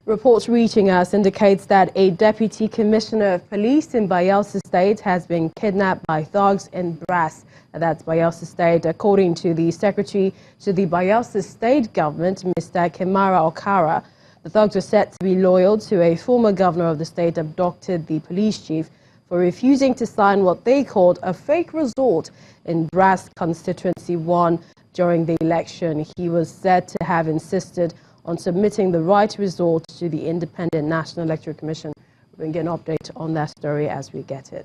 Reports reaching us indicates that a deputy commissioner of police in Bayelsa State has been kidnapped by thugs in Brass. That's Bayelsa State. According to the secretary to the Bayelsa State government, Mr. Kimara Okara, the thugs are said to be loyal to a former governor of the state, abducted the police chief for refusing to sign what they called a fake result in Brass Constituency 1 during the election. He was said to have insisted on submitting the right result to the Independent National Electoral Commission. We'll get an update on that story as we get it.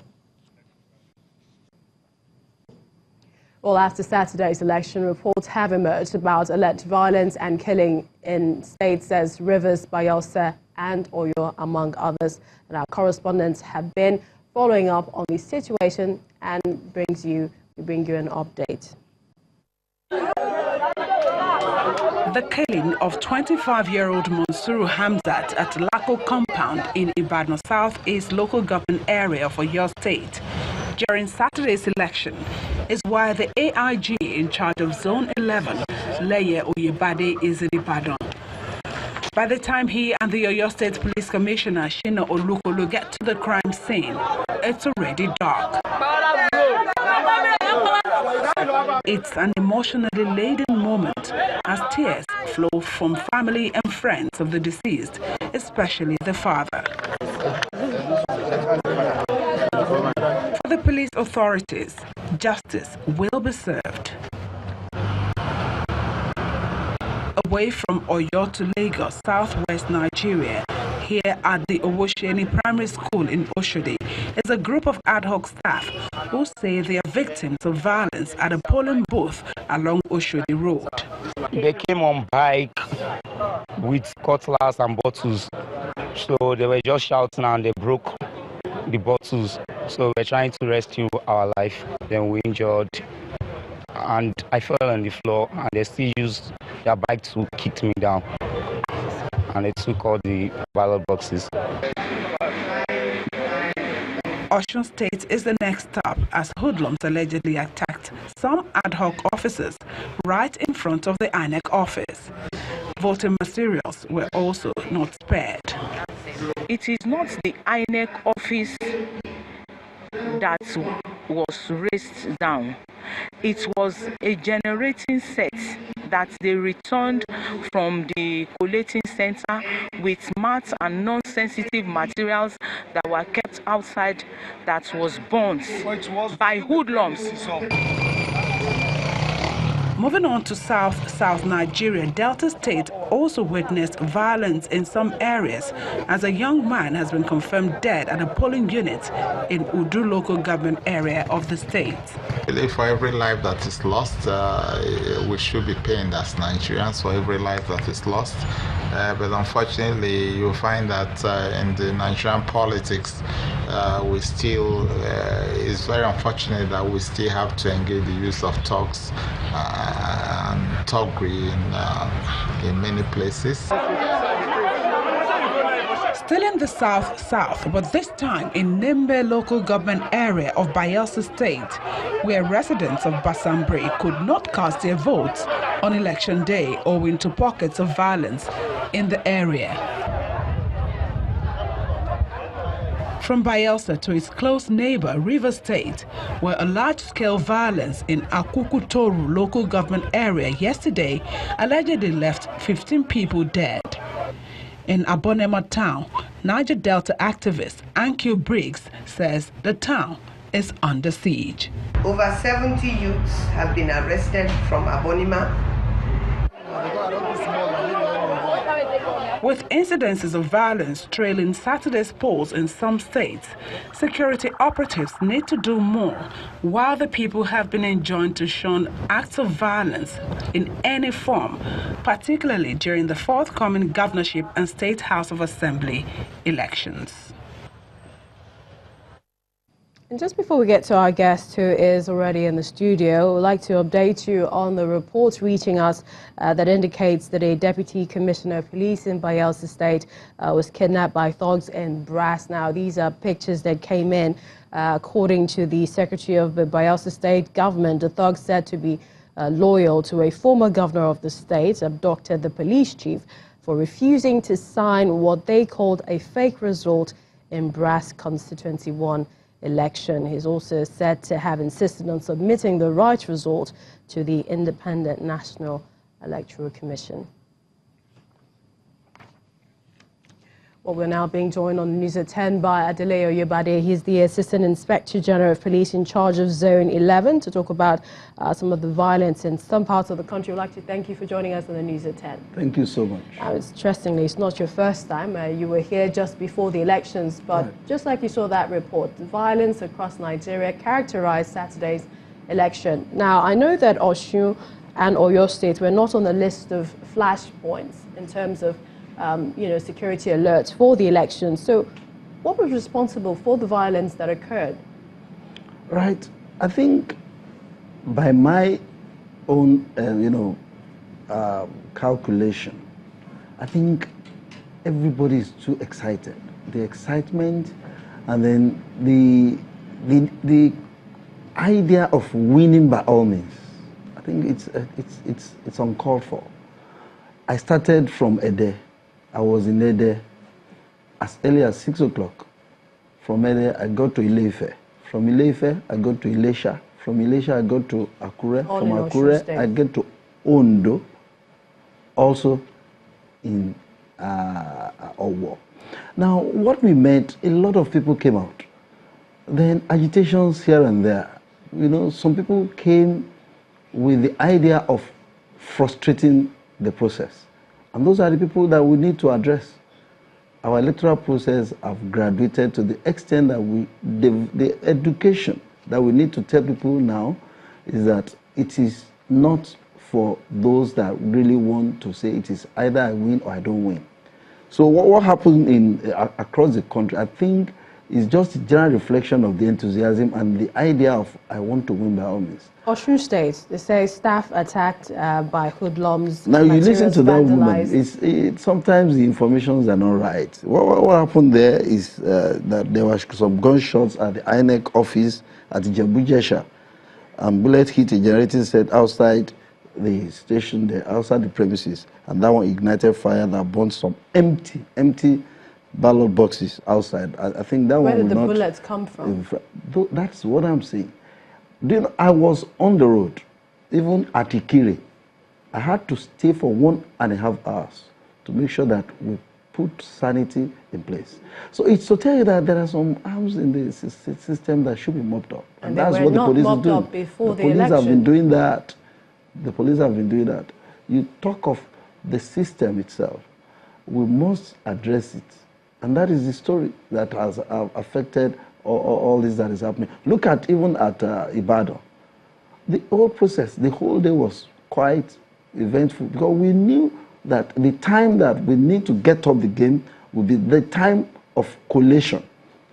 Well, after Saturday's election, reports have emerged about alleged violence and killing in states as Rivers, Bayelsa and Oyo, among others. And our correspondents have been following up on the situation and bring you an update. The killing of 25-year-old Monsuru Hamzat at Lako compound in Ibadan Southeast local government area of Oyo State during Saturday's election is why the AIG in charge of Zone 11, Leye Oyebade, is in Ibadan. By the time he and the Oyo State Police Commissioner Shina Olukolo get to the crime scene, it's already dark. It's an emotionally laden moment as tears flow from family and friends of the deceased, especially the father. For the police authorities, justice will be served. Away from Oyo to Lagos, southwest Nigeria, here at the Owosheni Primary School in Oshodi, is a group of ad hoc staff who say they are victims of violence at a polling booth along Oshodi Road. They came on bike with cutlass and bottles, so they were just shouting and they broke the bottles. So we're trying to rescue our life. Then we injured, and I fell on the floor, and they still used their bike to kick me down, and they took all the ballot boxes. Osun State is the next stop as hoodlums allegedly attacked some ad hoc officers right in front of the INEC office. Voting materials were also not spared. It is not the INEC office that was raised down. It was a generating set that they returned from the collating center with matte and non-sensitive materials that were kept outside, that was burnt by hoodlums. Moving on to South Nigeria, Delta State also witnessed violence in some areas as a young man has been confirmed dead at a polling unit in Udu local government area of the state. For every life that is lost, we should be paying as Nigerians for every life that is lost. But unfortunately, you find that in the Nigerian politics, it's very unfortunate that we still have to engage the use of thugs and thuggery in many places. Still in the south, but this time in Nembe local government area of Bayelsa State, where residents of Basambre could not cast their votes on election day owing to pockets of violence in the area. From Bayelsa to its close neighbor, River State, where a large-scale violence in Akukutoru local government area yesterday allegedly left 15 people dead. In Abonema town, Niger Delta activist Ankyo Briggs says the town is under siege. Over 70 youths have been arrested from Abonema. With incidences of violence trailing Saturday's polls in some states, security operatives need to do more, while the people have been enjoined to shun acts of violence in any form, particularly during the forthcoming governorship and State House of Assembly elections. And just before we get to our guest, who is already in the studio, we'd like to update you on the reports reaching us that indicates that a deputy commissioner of police in Bayelsa State was kidnapped by thugs in Brass. Now, these are pictures that came in. According to the secretary of the Bayelsa State government, the thugs said to be loyal to a former governor of the state, abducted the police chief for refusing to sign what they called a fake result in Brass Constituency 1 election. He's also said to have insisted on submitting the right result to the Independent National Electoral Commission. Well, we're now being joined on News at 10 by Adeleo Yobade. He's the Assistant Inspector General of Police in charge of Zone 11 to talk about some of the violence in some parts of the country. We'd like to thank you for joining us on the News at 10. Thank you so much. Interestingly, it's not your first time. You were here just before the elections, but just like you saw that report, the violence across Nigeria characterized Saturday's election. Now, I know that Osun and Oyo State were not on the list of flashpoints in terms of security alerts for the election. So what was responsible for the violence that occurred? Right. I think by my own, calculation, I think everybody is too excited. The excitement and then the idea of winning by all means, I think it's uncalled for. I started from Ede. I was in Ede as early as 6 o'clock. From Ede, I got to Ile-Ife. From Ile-Ife, I got to Ilesha. From Ilesha, I got to Akure. From Akure, I get to Ondo, also in Owo. Now, what we met, a lot of people came out. Then agitations here and there. Some people came with the idea of frustrating the process. And those are the people that we need to address. Our electoral process have graduated to the extent that the education that we need to tell people now is that it is not for those that really want to say it is either I win or I don't win. So what happened across the country, I think, is just a general reflection of the enthusiasm and the idea of I want to win by all means. Osun State, they say staff attacked by hoodlums. Now you listen to that woman. Sometimes the informations are not right. What happened there is that there were some gunshots at the INEC office at Ijebu-Jesha, and bullet hit a generating set outside the station there, outside the premises, and that one ignited fire that burned some empty ballot boxes outside. I think that Where one. Where did the bullets come from? That's what I'm saying. I was on the road, even at Ikire. I had to stay for 1.5 hours to make sure that we put sanity in place. So it's to tell you that there are some arms in the system that should be mopped up. And that's what the police is doing. Before the election. Have been doing that. The police have been doing that. You talk of the system itself. We must address it. And that is the story that has affected all this that is happening. Look at even at Ibadan. The whole process, the whole day was quite eventful because we knew that the time that we need to get up the game will be the time of collation.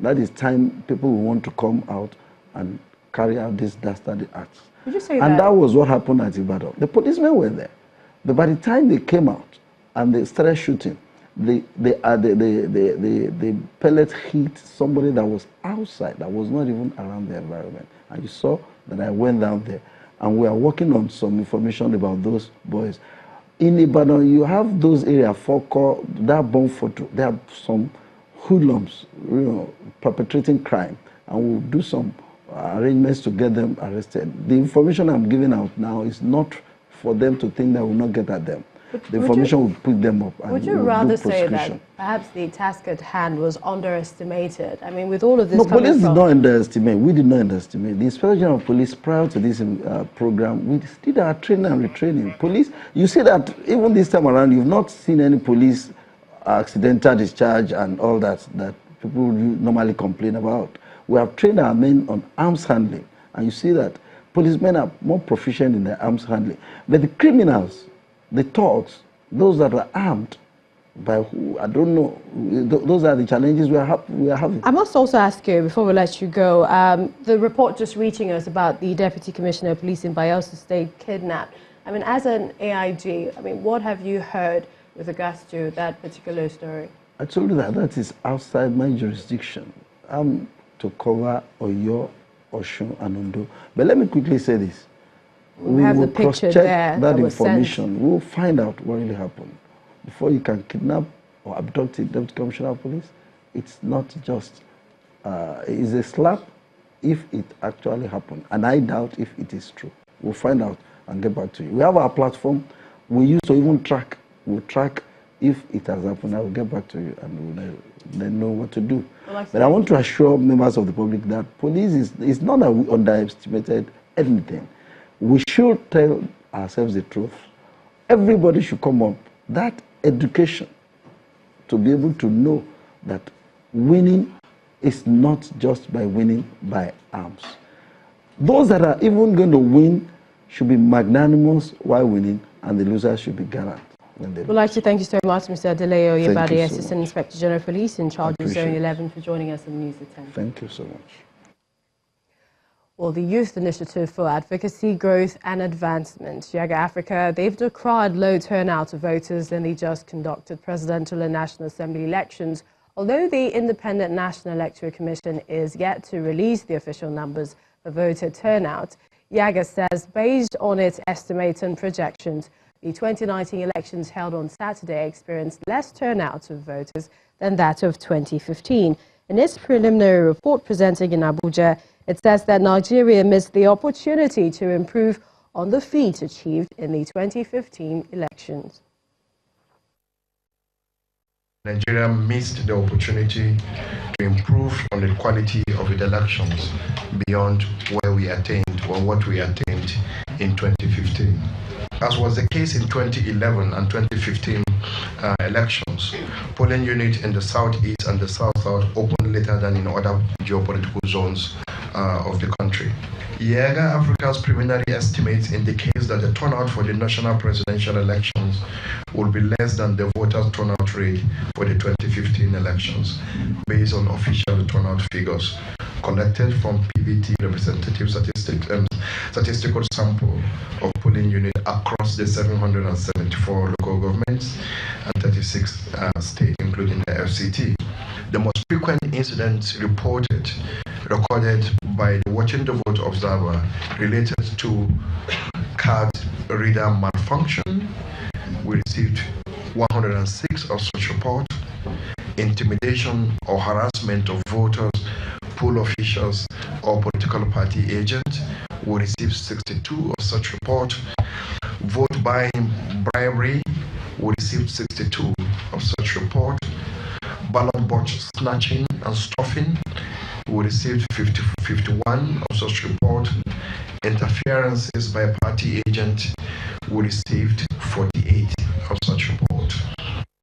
That is time people will want to come out and carry out these dastardly acts. Would you say and that was what happened at Ibadan. The policemen were there. But by the time they came out and they started shooting, the pellet hit somebody that was outside, that was not even around the environment. And you saw that I went down there. And we are working on some information about those boys. In Ibadan, you have those areas, Foko, that bomb photo, there are some hoodlums, perpetrating crime. And we'll do some arrangements to get them arrested. The information I'm giving out now is not for them to think that we'll not get at them. The information will pick them up. And would you rather say that perhaps the task at hand was underestimated? I mean, with all of this police did not underestimate. We did not underestimate. The Inspector General of Police, prior to this program, we did our training and retraining. Police, you see that even this time around, you've not seen any police accidental discharge and all that people normally complain about. We have trained our men on arms handling, and you see that policemen are more proficient in their arms handling. But the criminals, the thugs, those that are armed by who, I don't know. Those are the challenges we are having. I must also ask you, before we let you go, the report just reaching us about the Deputy Commissioner of Police in Bayelsa State kidnapped. I mean, as an AIG, I mean, what have you heard with regards to that particular story? I told you that is outside my jurisdiction. I'm to cover Oyo, Osun, and Ondo. But let me quickly say this. We have the picture there that information. We'll find out what really happened. before you can kidnap or abduct a deputy commissioner of police, it's not just, it's a slap if it actually happened. And I doubt if it is true. We'll find out and get back to you. We have our platform. We used to even track. We'll track if it has happened. I will get back to you and we'll then know what to do. Well, but I want to assure members of the public that police is not that we underestimated anything. We should tell ourselves the truth. Everybody should come up. That education to be able to know that winning is not just by winning by arms. Those that are even going to win should be magnanimous while winning, and the losers should be gallant. We'd like to thank you so much, Mr. Adeleo Yebade, so Assistant Inspector General of Police in charge of Zone 11, for joining us on News at 10. Thank you so much. Well, the Youth Initiative for Advocacy, Growth and Advancement, Yaga Africa, they've decried low turnout of voters in the just conducted presidential and National Assembly elections. Although the Independent National Electoral Commission is yet to release the official numbers of voter turnout, Yaga says based on its estimates and projections, the 2019 elections held on Saturday experienced less turnout of voters than that of 2015. In its preliminary report presenting in Abuja, it says that Nigeria missed the opportunity to improve on the feat achieved in the 2015 elections. Nigeria missed the opportunity to improve on the quality of the elections beyond where we attained or what we attained in 2015. As was the case in 2011 and 2015 elections, polling units in the southeast and the south-south opened later than in other geopolitical zones of the country. Yaga Africa's preliminary estimates indicates that the turnout for the national presidential elections will be less than the voters' turnout rate for the 2015 elections, based on official turnout figures collected from PVT representative statistical sample of polling units across the 774 local governments and 36 states, including the FCT. The most frequent incidents recorded by the Watching the Vote observer related to card reader malfunction. We received 106 of such reports. Intimidation or harassment of voters, poll officials, or political party agents. We received 62 of such reports. Vote buying bribery. We received 62 of such reports. Ballot box snatching and stuffing. We received 51 of such reports. Interferences by party agents. We received 48 of such reports.